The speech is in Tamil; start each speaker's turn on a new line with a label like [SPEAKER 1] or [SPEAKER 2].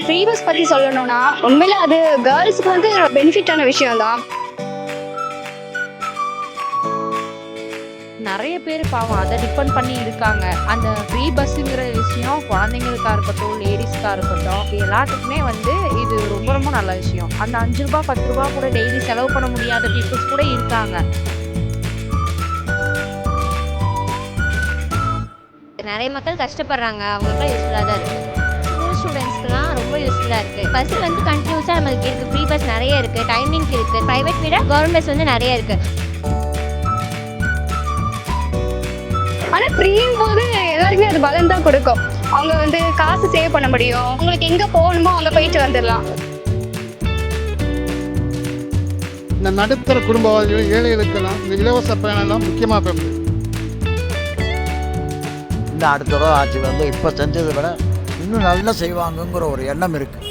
[SPEAKER 1] ஃப்ரீ பஸ் பற்றி சொல்லணும்னா உண்மையில அது கேர்ள்ஸுக்கு வந்து பெனிஃபிட்டான விஷயம் தான்.
[SPEAKER 2] நிறைய பேர் பாவம் அதை டிபெண்ட் பண்ணி இருக்காங்க. அந்த ஃப்ரீ பஸ்ஸுங்கிற விஷயம் குழந்தைங்களுக்கா இருக்கட்டும், லேடிஸ்க்கா இருக்கட்டும், எல்லாத்துக்குமே வந்து இது ரொம்ப ரொம்ப நல்ல விஷயம். அந்த 5 ரூபா 10 ரூபா கூட டெய்லி செலவு பண்ண முடியாத பீப்புள்ஸ் கூட இருக்காங்க.
[SPEAKER 3] நிறைய மக்கள் கஷ்டப்படுறாங்க, அவங்களுக்குலாம் யூஸ்ஃபுல்லாக தான் இருக்குது. ஸ்கூல் ஸ்டூடெண்ட்ஸ்க்குலாம் ரொம்ப யூஸ்ஃபுல்லாக இருக்குது. பஸ் வந்து கண்டினியூஸாக நம்மளுக்கு இருக்குது, ஃப்ரீ பஸ் நிறைய இருக்குது, டைமிங்ஸ் இருக்குது. ப்ரைவேட் விட கவர்மெண்ட் பஸ் வந்து நிறைய இருக்குது.
[SPEAKER 1] ஆனால் ஃப்ரீயும் போது எல்லாருக்குமே அது பலன் தான் கொடுக்கும். அவங்க வந்து காசு சேவ் பண்ண முடியும், அவங்களுக்கு எங்கே போகணுமோ அங்கே போயிட்டு வந்துடலாம்.
[SPEAKER 4] இந்த நடுத்தர குடும்பவாதிகள் ஏழைகளுக்கெல்லாம் இந்த இலவச பயணம் முக்கியமாக போகுது.
[SPEAKER 5] இன்னும் அடுத்த தடவை ஆட்சி வந்து இப்போ செஞ்சதை விட இன்னும் நல்லா செய்வாங்கங்கிற ஒரு எண்ணம் இருக்குது.